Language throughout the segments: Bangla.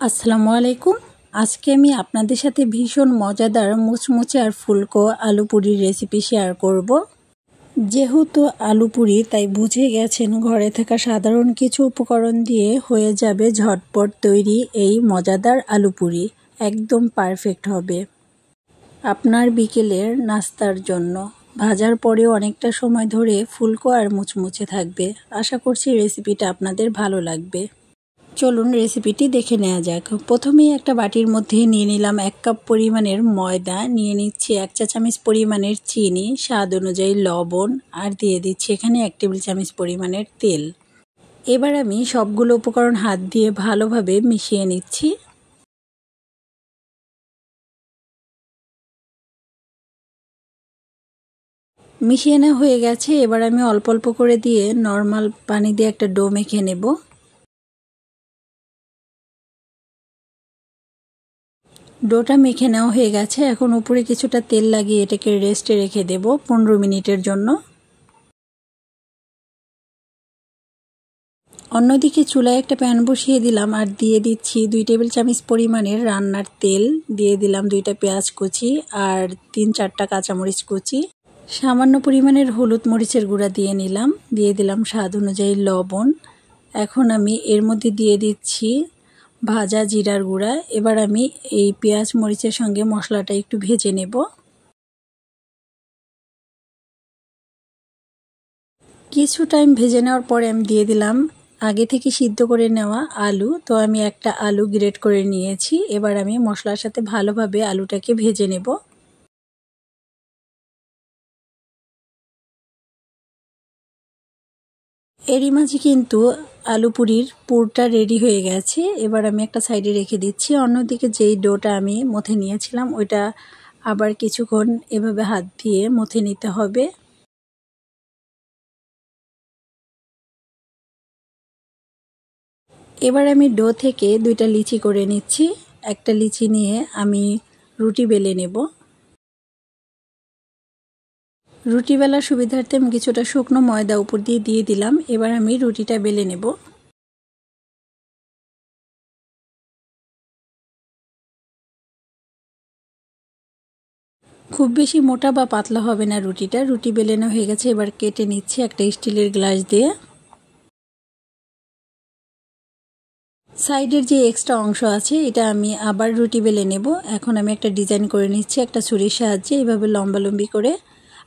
আসসালামু আলাইকুম। আজকে আমি আপনাদের সাথে ভীষণ মজাদার মুচমুচে আর ফুলকো আলু পুরির রেসিপি শেয়ার করব। যেহেতু আলু পুরি তাই বুঝে গেছেন ঘরে থাকা সাধারণ কিছু উপকরণ দিয়ে হয়ে যাবে ঝটপট তৈরি এই মজাদার আলু পুরি। একদম পারফেক্ট হবে আপনার বিকেলের নাস্তার জন্য। ভাজার পরেও অনেকটা সময় ধরে ফুলকো আর মুচমুচে থাকবে। আশা করছি রেসিপিটা আপনাদের ভালো লাগবে। চলুন রেসিপিটি দেখে নেওয়া যাক। প্রথমেই একটা বাটির মধ্যে নিয়ে নিলাম 1 কাপ পরিমাণের ময়দা, নিয়ে নিচ্ছি 1 চা চামচ পরিমাণের চিনি, স্বাদ অনুযায়ী লবণ আর দিয়ে দিচ্ছি এখানে 1 টেবিল চামচ পরিমাণের তেল। এবার আমি সবগুলো উপকরণ হাত দিয়ে ভালোভাবে মিশিয়ে নিচ্ছি। মিশিয়ে নেওয়া হয়ে গেছে। এবার আমি অল্প অল্প করে দিয়ে নর্মাল পানি দিয়ে একটা ডো মেখে নেব। ডোটা মেখে নেওয়া হয়ে গেছে। এখন উপরে কিছুটা তেল লাগিয়ে এটাকে রেস্টে রেখে দেব 15 মিনিটের জন্য। অন্যদিকে চুলায় একটা প্যান বসিয়ে দিলাম আর দিয়ে দিচ্ছি 2 টেবিল চামচ পরিমাণের রান্নার তেল, দিয়ে দিলাম 2টা পেঁয়াজ কুচি আর 3-4টা কাঁচামরিচ কুচি, সামান্য পরিমাণের হলুদ মরিচের গুঁড়া দিয়ে নিলাম, দিয়ে দিলাম স্বাদ অনুযায়ী লবণ। এখন আমি এর মধ্যে দিয়ে দিচ্ছি ভাজা জিরার গুঁড়া। এবার আমি এই পেঁয়াজ মরিচের সঙ্গে মশলাটা একটু ভেজে নেব। কিছু টাইম ভেজে নেওয়ার পরে আমি দিয়ে দিলাম আগে থেকে সিদ্ধ করে নেওয়া আলু। তো আমি একটা আলু গ্রেট করে নিয়েছি। এবার আমি মশলার সাথে ভালোভাবে আলুটাকে ভেজে নেব। এরই মাঝে কিন্তু আলু পুরির পুরটা রেডি হয়ে গেছে। এবার আমি একটা সাইডে রেখে দিচ্ছি। অন্যদিকে যেই ডোটা আমি মথে নিয়েছিলাম ওইটা আবার কিছুক্ষণ এভাবে হাত দিয়ে মথে নিতে হবে। এবার আমি ডো থেকে 2টা লিচি করে নিচ্ছি। একটা লিচি নিয়ে আমি রুটি বেলে নেব। রুটি বেলার সুবিধার্থে আমি কিছুটা শুকনো ময়দা উপর দিয়ে দিলাম। এবার আমি রুটিটা বেলে নেব। খুব বেশি মোটা বা পাতলা হবে না রুটিটা। রুটি বেলেনো হয়ে গেছে। এবার কেটে নিচ্ছি একটা স্টিলের গ্লাস দিয়ে। সাইডের যে এক্সট্রা অংশ আছে এটা আমি আবার রুটি বেলে নেব। এখন আমি একটা ডিজাইন করে নিচ্ছি একটা ছুরির সাহায্যে, এভাবে লম্বালম্বি করে।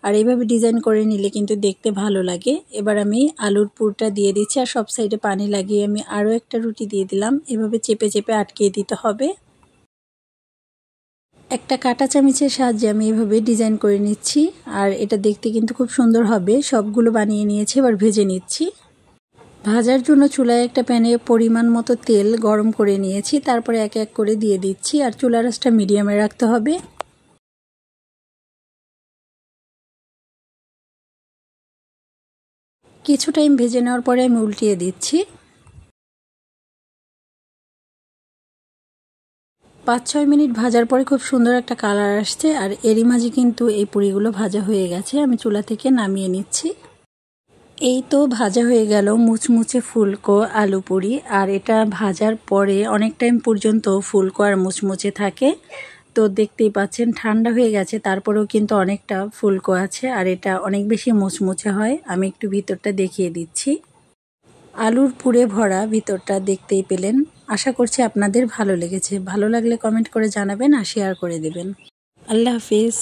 আর এইভাবে ডিজাইন করে নিলে কিন্তু দেখতে ভালো লাগে। এবার আমি আলুর পুরটা দিয়ে দিচ্ছি আর সব সাইডে পানি লাগিয়ে আমি আরও একটা রুটি দিয়ে দিলাম। এভাবে চেপে চেপে আটকিয়ে দিতে হবে। একটা কাঁটা চামচের সাহায্যে আমি এভাবে ডিজাইন করে নিচ্ছি আর এটা দেখতে কিন্তু খুব সুন্দর হবে। সবগুলো বানিয়ে নিয়েছি, এবার ভেজে নিচ্ছি। ভাজার জন্য চুলায় একটা প্যানে পরিমাণ মতো তেল গরম করে নিয়েছি, তারপরে এক এক করে দিয়ে দিচ্ছি আর চুলার আঁচটা মিডিয়ামে রাখতে হবে। কিছু টাইম ভেজে নেওয়ার পরে আমি উল্টিয়ে দিচ্ছি। 5-6 মিনিট ভাজার পরে খুব সুন্দর একটা কালার আসছে আর এরই মাঝে কিন্তু এই পুরিগুলো ভাজা হয়ে গেছে। আমি চুলা থেকে নামিয়ে নিচ্ছি। এই তো ভাজা হয়ে গেল মুচমুচে ফুলকো আলু পুরি। আর এটা ভাজার পরে অনেক টাইম পর্যন্ত ফুলকো আর মুচমুচে থাকে। তো দেখতেই পাচ্ছেন ঠান্ডা হয়ে গেছে, তারপরেও কিন্তু অনেকটা ফুলকো আছে আর এটা অনেক বেশি মুচমুচে হয়। আমি একটু ভিতরটা দেখিয়ে দিচ্ছি। আলুর পুরে ভরা ভিতরটা দেখতেই পেলেন। আশা করছি আপনাদের ভালো লেগেছে। ভালো লাগলে কমেন্ট করে জানাবেন আর শেয়ার করে দেবেন। আল্লাহ হাফিজ।